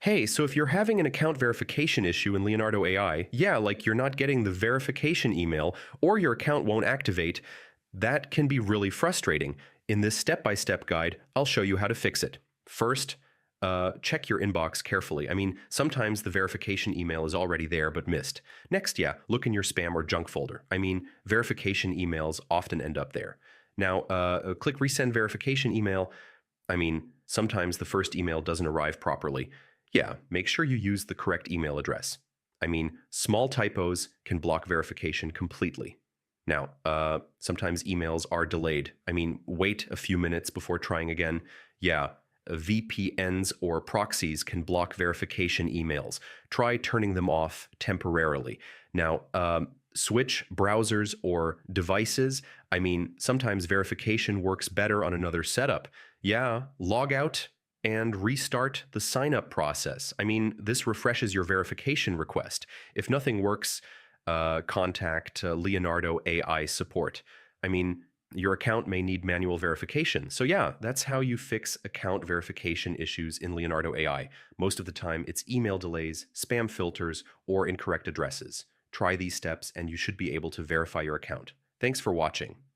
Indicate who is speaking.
Speaker 1: Hey, so if you're having an account verification issue in Leonardo AI, yeah, like you're not getting the verification email or your account won't activate, that can be really frustrating. In this step-by-step guide, I'll show you how to fix it. First, check your inbox carefully. I mean, sometimes the verification email is already there but missed. Next, yeah, look in your spam or junk folder. I mean, verification emails often end up there. Now, click resend verification email. I mean, sometimes the first email doesn't arrive properly. Yeah, make sure you use the correct email address. I mean, small typos can block verification completely. Now, sometimes emails are delayed. I mean, wait a few minutes before trying again. Yeah, VPNs or proxies can block verification emails. Try turning them off temporarily. Now, switch browsers or devices. I mean, sometimes verification works better on another setup. Yeah, log out and restart the sign up process. I mean, this refreshes your verification request. If nothing works, contact Leonardo AI support. I mean, your account may need manual verification. So yeah, that's how you fix account verification issues in Leonardo AI. Most of the time, it's email delays, spam filters, or incorrect addresses. Try these steps and you should be able to verify your account. Thanks for watching.